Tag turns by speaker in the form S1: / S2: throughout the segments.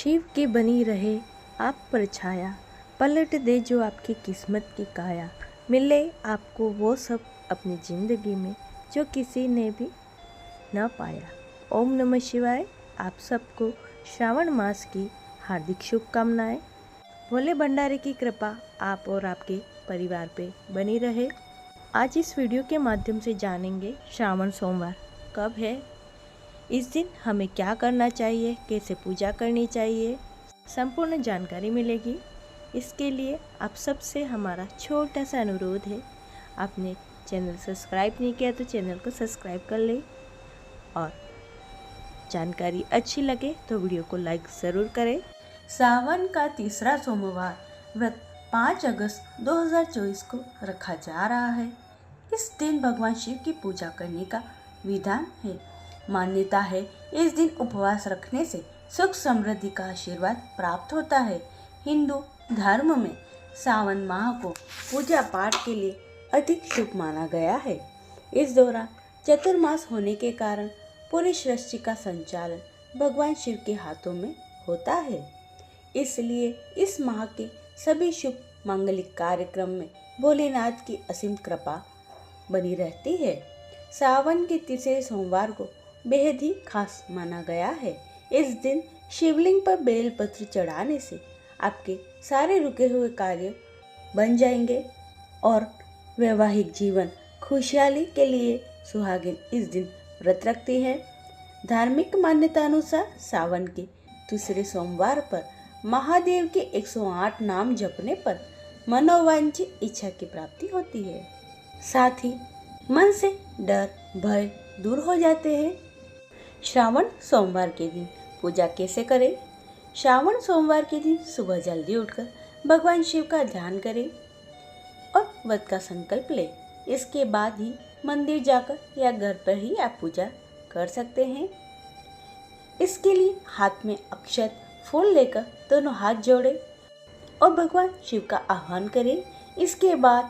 S1: शिव की बनी रहे आप पर छाया, पलट दे जो आपकी किस्मत की काया। मिले आपको वो सब अपनी ज़िंदगी में जो किसी ने भी न पाया। ओम नमः शिवाय। आप सबको श्रावण मास की हार्दिक शुभकामनाएं। भोले भंडारी की कृपा आप और आपके परिवार पे बनी रहे। आज इस वीडियो के माध्यम से जानेंगे श्रावण सोमवार कब है, इस दिन हमें क्या करना चाहिए, कैसे पूजा करनी चाहिए, संपूर्ण जानकारी मिलेगी। इसके लिए आप सबसे हमारा छोटा सा अनुरोध है, आपने चैनल सब्सक्राइब नहीं किया तो चैनल को सब्सक्राइब कर ले और जानकारी अच्छी लगे तो वीडियो को लाइक ज़रूर करें। सावन का तीसरा सोमवार व्रत 5 अगस्त 2024 को रखा जा रहा है। इस दिन भगवान शिव की पूजा करने का विधान है। मान्यता है इस दिन उपवास रखने से सुख समृद्धि का आशीर्वाद प्राप्त होता है। हिंदू धर्म में सावन माह को पूजा पाठ के लिए अधिक शुभ माना गया है। इस दौरान चतुर्मास होने के कारण पूरी सृष्टि का संचालन भगवान शिव के हाथों में होता है। इसलिए इस माह के सभी शुभ मांगलिक कार्यक्रम में भोलेनाथ की असीम कृपा बनी रहती है। सावन के तीसरे सोमवार को बेहद ही खास माना गया है। इस दिन शिवलिंग पर बेलपत्र चढ़ाने से आपके सारे रुके हुए कार्य बन जाएंगे और वैवाहिक जीवन खुशहाली के लिए सुहागिन इस दिन व्रत रखती है। धार्मिक मान्यता अनुसार सावन के दूसरे सोमवार पर महादेव के 108 नाम जपने पर मनोवांछित इच्छा की प्राप्ति होती है। साथ ही मन से डर भय दूर हो जाते हैं। श्रावण सोमवार के दिन पूजा कैसे करें? श्रावण सोमवार के दिन सुबह जल्दी उठकर भगवान शिव का ध्यान करें और व्रत का संकल्प लें। इसके बाद ही मंदिर जाकर या घर पर ही आप पूजा कर सकते हैं। इसके लिए हाथ में अक्षत फूल लेकर दोनों हाथ जोड़ें और भगवान शिव का आह्वान करें। इसके बाद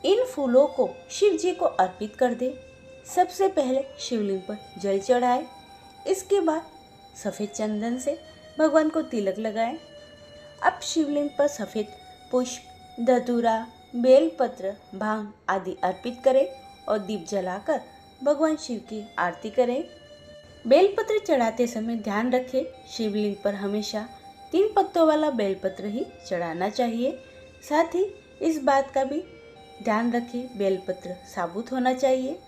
S1: इन फूलों को शिव जी को अर्पित कर दें। सबसे पहले शिवलिंग पर जल चढ़ाएं। इसके बाद सफ़ेद चंदन से भगवान को तिलक लगाएं। अब शिवलिंग पर सफ़ेद पुष्प, धतूरा, बेलपत्र, भांग आदि अर्पित करें और दीप जलाकर भगवान शिव की आरती करें। बेलपत्र चढ़ाते समय ध्यान रखें, शिवलिंग पर हमेशा 3 पत्तों वाला बेलपत्र ही चढ़ाना चाहिए। साथ ही इस बात का भी ध्यान रखें, बेलपत्र साबुत होना चाहिए।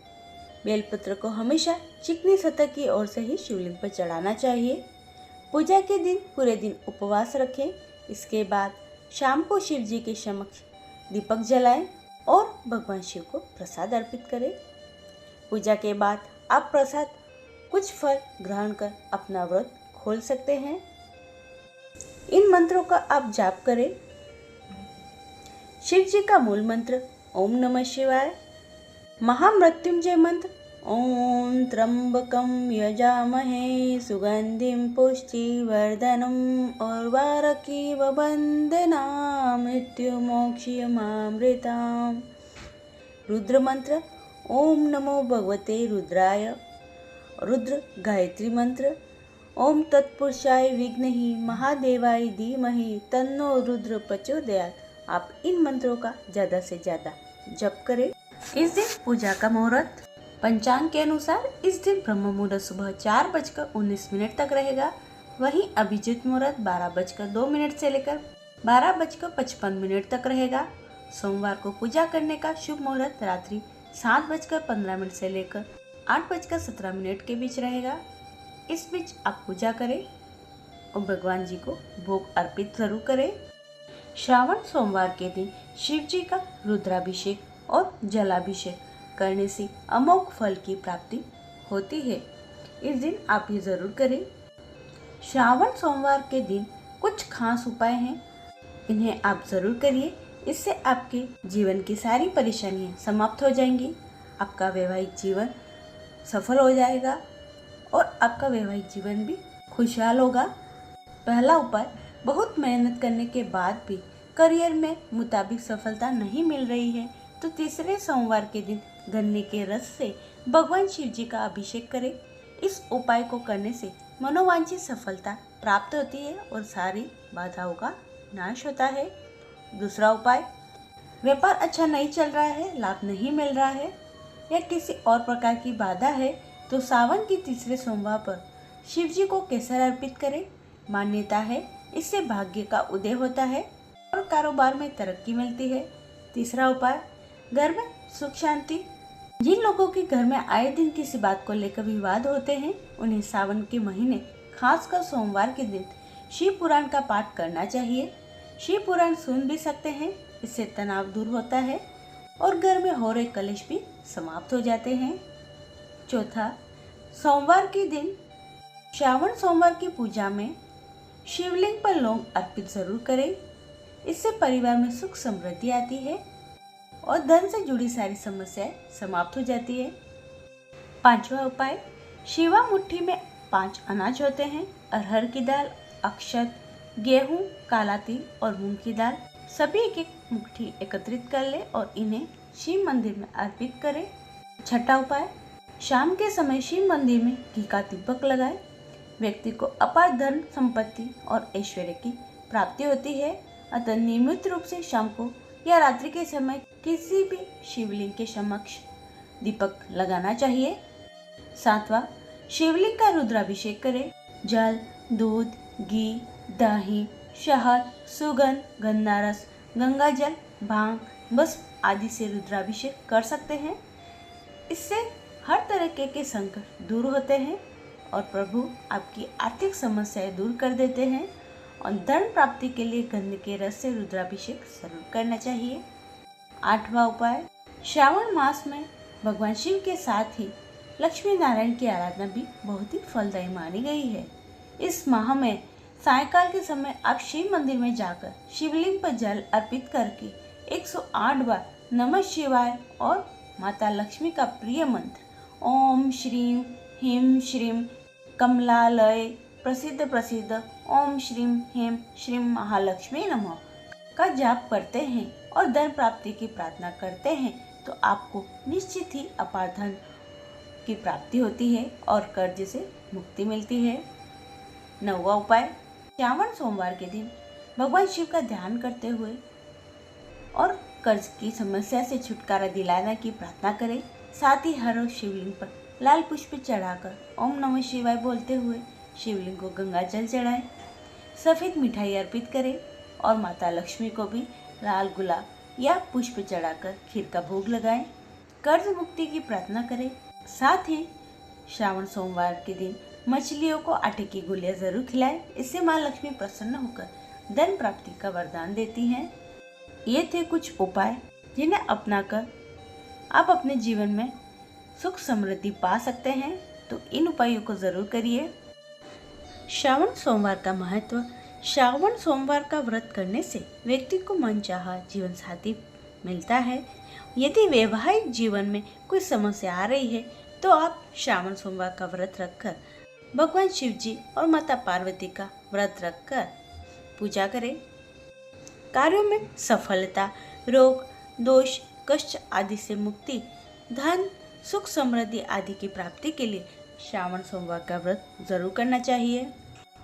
S1: बेलपत्र को हमेशा चिकनी सतह की ओर से ही शिवलिंग पर चढ़ाना चाहिए। पूजा के दिन पूरे दिन उपवास रखें। इसके बाद शाम को शिव जी के समक्ष दीपक जलाएं और भगवान शिव को प्रसाद अर्पित करें। पूजा के बाद आप प्रसाद कुछ फल ग्रहण कर अपना व्रत खोल सकते हैं। इन मंत्रों का आप जाप करें। शिव जी का मूल मंत्र ओम नमः शिवाय, महामृत्युंजय मंत्र ओम त्र्यंबकं यजामहे सुगंधिं पुष्टिवर्धनम् उर्वारुकमिव बन्धनान् मृत्युमोक्षयमामृताम्। रुद्र मंत्र ओम नमो भगवते रुद्राय। रुद्र गायत्री मंत्र ओम तत्पुरुषाय विद्महे महादेवाय धीमहि तन्नो रुद्र प्रचोदयात्। आप इन मंत्रों का ज़्यादा से ज़्यादा जप करें। इस दिन पूजा का मुहूर्त पंचांग के अनुसार इस दिन ब्रह्म मुहूर्त सुबह 4:19 तक रहेगा। वहीं अभिजीत मुहूर्त 12:02 से लेकर 12:55 तक रहेगा। सोमवार को पूजा करने का शुभ मुहूर्त रात्रि 7:15 से लेकर 8:17 के बीच रहेगा। इस बीच आप पूजा करें और भगवान जी को भोग अर्पित जरूर करें। श्रावण सोमवार के दिन शिव जी का रुद्राभिषेक और जलाभिषेक करने से अमोघ फल की प्राप्ति होती है। इस दिन आप ये जरूर करें। श्रावण सोमवार के दिन कुछ खास उपाय हैं, इन्हें आप जरूर करिए। इससे आपके जीवन की सारी परेशानियां समाप्त हो जाएंगी, आपका वैवाहिक जीवन सफल हो जाएगा और आपका वैवाहिक जीवन भी खुशहाल होगा। पहला उपाय, बहुत मेहनत करने के बाद भी करियर में मुताबिक सफलता नहीं मिल रही है तो तीसरे सोमवार के दिन गन्ने के रस से भगवान शिव जी का अभिषेक करें। इस उपाय को करने से मनोवांछित सफलता प्राप्त होती है और सारी बाधाओं का नाश होता है। दूसरा उपाय, व्यापार अच्छा नहीं चल रहा है, लाभ नहीं मिल रहा है या किसी और प्रकार की बाधा है तो सावन के तीसरे सोमवार पर शिव जी को केसर अर्पित करें। मान्यता है इससे भाग्य का उदय होता है और कारोबार में तरक्की मिलती है। तीसरा उपाय, घर में सुख शांति। जिन लोगों के घर में आए दिन किसी बात को लेकर विवाद होते हैं, उन्हें सावन के महीने खासकर सोमवार के दिन शिव पुराण का पाठ करना चाहिए। शिव पुराण सुन भी सकते हैं, इससे तनाव दूर होता है और घर में हो रहे कलेश भी समाप्त हो जाते हैं। चौथा, सोमवार के दिन श्रावण सोमवार की पूजा में शिवलिंग पर लौंग अर्पित जरूर करें। इससे परिवार में सुख समृद्धि आती है और धन से जुड़ी सारी समस्याएं समाप्त हो जाती है। पांचवा उपाय, शिवा मुट्ठी में 5 अनाज होते हैं, अरहर की दाल, अक्षत, गेहूं, काला तिल और मूंग की दाल, सभी एक मुट्ठी एकत्रित कर ले और इन्हें शिव मंदिर में अर्पित करें। छठा उपाय, शाम के समय शिव मंदिर में घी का दीपक लगाए। व्यक्ति को अपार धन संपत्ति और ऐश्वर्य की प्राप्ति होती है, अतः नियमित रूप से शाम को या रात्रि के समय किसी भी शिवलिंग के समक्ष दीपक लगाना चाहिए। सातवां, शिवलिंग का रुद्राभिषेक करें। जल, दूध, घी, दही, शहद, सुगंध, गन्ना रस, गंगा जल, भांग, भस्म आदि से रुद्राभिषेक कर सकते हैं। इससे हर तरह के संकट दूर होते हैं और प्रभु आपकी आर्थिक समस्याएं दूर कर देते हैं। और धन प्राप्ति के लिए गंध के रस से रुद्राभिषेक जरूर करना चाहिए। आठवां उपाय, श्रावण मास में भगवान शिव के साथ ही लक्ष्मी नारायण की आराधना भी बहुत ही फलदायी मानी गई है। इस माह में सायंकाल के समय आप शिव मंदिर में जाकर शिवलिंग पर जल अर्पित करके 108 बार नमः शिवाय और माता लक्ष्मी का प्रिय मंत्र ओम श्रीम ह्रीं श्रीम कमलालय प्रसिद्ध ओम श्रीम ह्रीं श्रीम महालक्ष्मी नमः का जाप करते हैं और धन प्राप्ति की प्रार्थना करते हैं तो आपको निश्चित ही अपार धन की प्राप्ति होती है और कर्ज से मुक्ति मिलती है। 9वां उपाय, श्रावण सोमवार के दिन भगवान शिव का ध्यान करते हुए और कर्ज की समस्या से छुटकारा दिलाने की प्रार्थना करें। साथ ही हर रोज शिवलिंग पर लाल पुष्प चढ़ाकर ओम नमः शिवाय बोलते हुए शिवलिंग को गंगा जल चढ़ाएं। सफ़ेद मिठाई अर्पित करें और माता लक्ष्मी को भी लाल गुलाब या पुष्प चढ़ाकर खीर का भोग लगाएं। कर्ज मुक्ति की प्रार्थना करें। साथ ही श्रावण सोमवार के दिन मछलियों को आटे की गोलियां जरूर खिलाएं। इससे माँ लक्ष्मी प्रसन्न होकर धन प्राप्ति का वरदान देती हैं। ये थे कुछ उपाय जिन्हें अपनाकर आप अपने जीवन में सुख समृद्धि पा सकते हैं, तो इन उपायों को जरूर करिए। श्रावण सोमवार का महत्व। श्रावण सोमवार का व्रत करने से व्यक्ति को मनचाहा जीवन साथी मिलता है। यदि वैवाहिक जीवन में कोई समस्या आ रही है तो आप श्रावण सोमवार का व्रत रखकर भगवान शिव जी और माता पार्वती का व्रत रखकर पूजा करें। कार्यों में सफलता, रोग, दोष, कष्ट आदि से मुक्ति, धन, सुख समृद्धि आदि की प्राप्ति के लिए श्रावण सोमवार का व्रत जरूर करना चाहिए।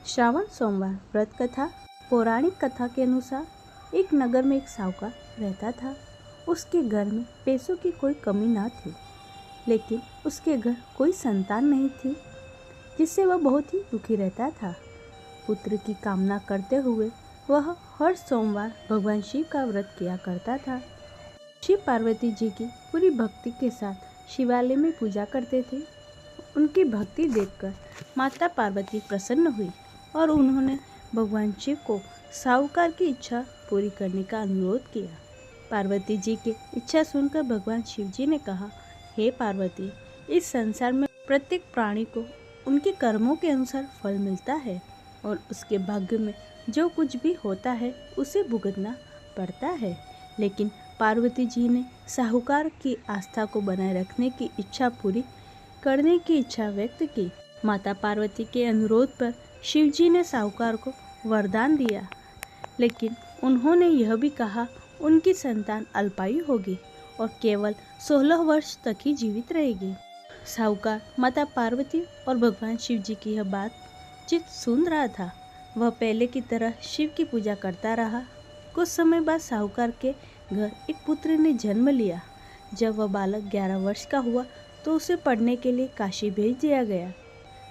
S1: श्रावण सोमवार व्रत कथा। पौराणिक कथा के अनुसार एक नगर में एक साहूकार रहता था। उसके घर में पैसों की कोई कमी ना थी, लेकिन उसके घर कोई संतान नहीं थी, जिससे वह बहुत ही दुखी रहता था। पुत्र की कामना करते हुए वह हर सोमवार भगवान शिव का व्रत किया करता था। शिव पार्वती जी की पूरी भक्ति के साथ शिवालय में पूजा करते थे। उनकी भक्ति देखकर माता पार्वती प्रसन्न हुई और उन्होंने भगवान शिव को साहूकार की इच्छा पूरी करने का अनुरोध किया। पार्वती जी की इच्छा सुनकर भगवान शिव जी ने कहा, हे पार्वती, इस संसार में प्रत्येक प्राणी को उनके कर्मों के अनुसार फल मिलता है और उसके भाग्य में जो कुछ भी होता है उसे भुगतना पड़ता है। लेकिन पार्वती जी ने साहूकार की आस्था को बनाए रखने की इच्छा पूरी करने की इच्छा व्यक्त की। माता पार्वती के अनुरोध पर शिव जी ने साहूकार को वरदान दिया, लेकिन उन्होंने यह भी कहा उनकी संतान अल्पायु होगी और केवल 16 वर्ष तक ही जीवित रहेगी। साहूकार माता पार्वती और भगवान शिव जी की यह बात चित सुन रहा था। वह पहले की तरह शिव की पूजा करता रहा। कुछ समय बाद साहूकार के घर एक पुत्र ने जन्म लिया। जब वह बालक 11 वर्ष का हुआ तो उसे पढ़ने के लिए काशी भेज दिया गया।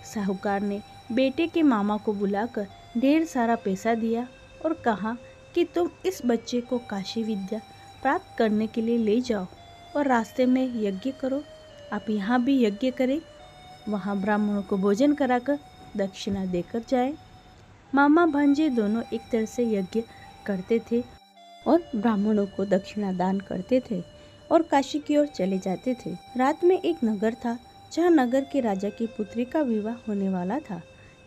S1: साहूकार ने बेटे के मामा को बुलाकर ढेर सारा पैसा दिया और कहा कि तुम इस बच्चे को काशी विद्या प्राप्त करने के लिए ले जाओ और रास्ते में यज्ञ करो। आप यहाँ भी यज्ञ करें, वहाँ ब्राह्मणों को भोजन कराकर दक्षिणा देकर जाएं। मामा भांजे दोनों एक तरह से यज्ञ करते थे और ब्राह्मणों को दक्षिणा दान करते थे और काशी की ओर चले जाते थे। रात में एक नगर था जहाँ नगर के राजा की पुत्री का विवाह होने वाला था,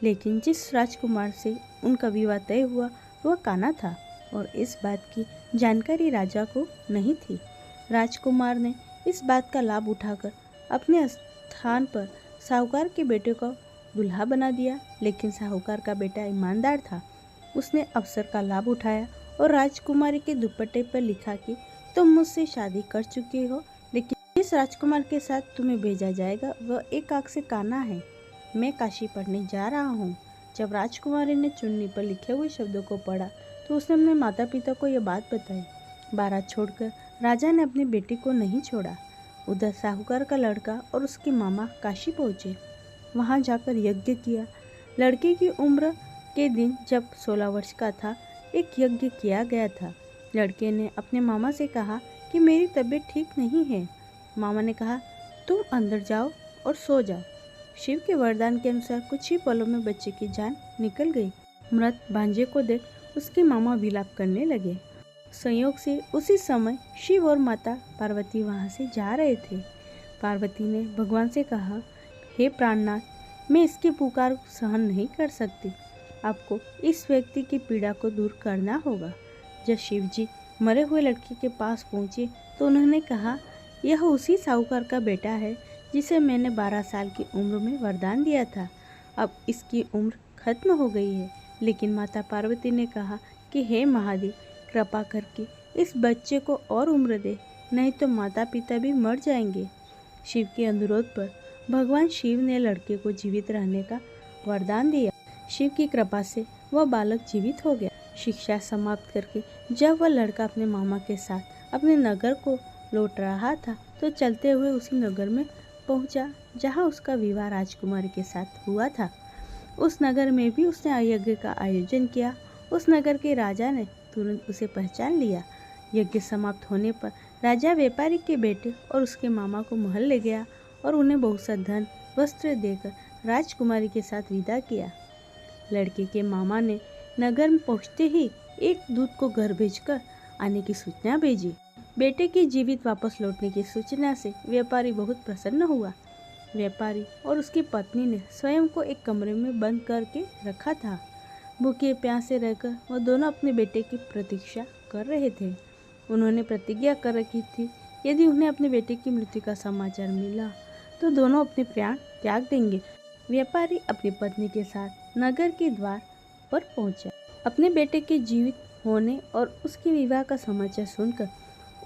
S1: लेकिन जिस राजकुमार से उनका विवाह तय हुआ वह कान्हा था और इस बात की जानकारी राजा को नहीं थी। राजकुमार ने इस बात का लाभ उठाकर अपने स्थान पर साहूकार के बेटे को दूल्हा बना दिया, लेकिन साहूकार का बेटा ईमानदार था। उसने अवसर का लाभ उठाया और राजकुमारी के दुपट्टे पर लिखा कि तुम मुझसे शादी कर चुके हो, लेकिन जिस राजकुमार के साथ तुम्हें भेजा जाएगा वह एक आंख से काना है। मैं काशी पढ़ने जा रहा हूँ। जब राजकुमारी ने चुन्नी पर लिखे हुए शब्दों को पढ़ा तो उसने अपने माता पिता को यह बात बताई। बारात छोड़कर राजा ने अपने बेटे को नहीं छोड़ा। उधर साहूकार का लड़का और उसके मामा काशी पहुँचे। वहाँ जाकर यज्ञ किया। लड़के की उम्र के दिन जब 16 वर्ष का था, एक यज्ञ किया गया था। लड़के ने अपने मामा से कहा कि मेरी तबीयत ठीक नहीं है। मामा ने कहा तुम अंदर जाओ और सो जाओ। शिव के वरदान के अनुसार कुछ ही पलों में बच्चे की जान निकल गई। मृत भांजे को देख उसके मामा विलाप करने लगे। संयोग से उसी समय शिव और माता पार्वती वहाँ से जा रहे थे। पार्वती ने भगवान से कहा, हे प्राणनाथ, मैं इसकी पुकार सहन नहीं कर सकती। आपको इस व्यक्ति की पीड़ा को दूर करना होगा। जब शिव जी मरे हुए लड़के के पास पहुँचे तो उन्होंने कहा, यह उसी साहूकार का बेटा है जिसे मैंने 12 साल की उम्र में वरदान दिया था। अब इसकी उम्र खत्म हो गई है। लेकिन माता पार्वती ने कहा कि हे महादेव, कृपा करके इस बच्चे को और उम्र दे, नहीं तो माता पिता भी मर जाएंगे। शिव के अनुरोध पर भगवान शिव ने लड़के को जीवित रहने का वरदान दिया। शिव की कृपा से वह बालक जीवित हो गया। शिक्षा समाप्त करके जब वह लड़का अपने मामा के साथ अपने नगर को लौट रहा था तो चलते हुए उसी नगर में पहुंचा जहां उसका विवाह राजकुमारी के साथ हुआ था। उस नगर में भी उसने यज्ञ का आयोजन किया। उस नगर के राजा ने तुरंत उसे पहचान लिया। यज्ञ समाप्त होने पर राजा व्यापारी के बेटे और उसके मामा को महल ले गया और उन्हें बहुत सा धन वस्त्र देकर राजकुमारी के साथ विदा किया। लड़के के मामा ने नगर में पहुंचते ही एक दूत को घर भेजकर आने की सूचना भेजी। बेटे के जीवित वापस लौटने की सूचना से व्यापारी बहुत प्रसन्न हुआ। व्यापारी और उसकी पत्नी ने स्वयं को एक कमरे में बंद करके रखा था। भूखे प्यासे रहकर वह दोनों अपने बेटे की प्रतीक्षा कर रहे थे। उन्होंने प्रतिज्ञा कर रखी थी, यदि उन्हें अपने बेटे की मृत्यु का समाचार मिला तो दोनों अपने प्राण त्याग देंगे। व्यापारी अपनी पत्नी के साथ नगर के द्वार पर पहुंचा। अपने बेटे के जीवित होने और उसके विवाह का समाचार सुनकर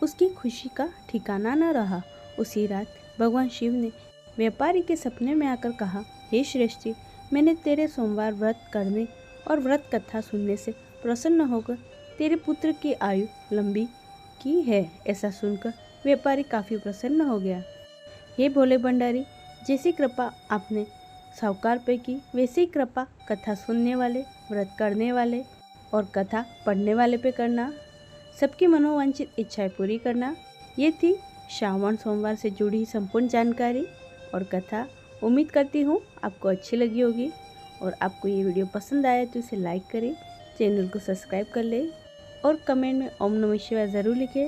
S1: उसकी खुशी का ठिकाना न रहा। उसी रात भगवान शिव ने व्यापारी के सपने में आकर कहा, हे श्रेष्ठी, मैंने तेरे सोमवार व्रत करने और व्रत कथा सुनने से प्रसन्न होकर तेरे पुत्र की आयु लंबी की है। ऐसा सुनकर व्यापारी काफ़ी प्रसन्न हो गया। हे भोले भंडारी, जैसी कृपा आपने साहूकार पे की वैसी कृपा कथा सुनने वाले, व्रत करने वाले और कथा पढ़ने वाले पे करना। सबकी मनोवांछित इच्छाएं पूरी करना। ये थी श्रावण सोमवार से जुड़ी संपूर्ण जानकारी और कथा। उम्मीद करती हूँ आपको अच्छी लगी होगी और आपको ये वीडियो पसंद आया तो इसे लाइक करें, चैनल को सब्सक्राइब कर लें और कमेंट में ओम नमः शिवाय ज़रूर लिखें।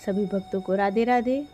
S1: सभी भक्तों को राधे राधे।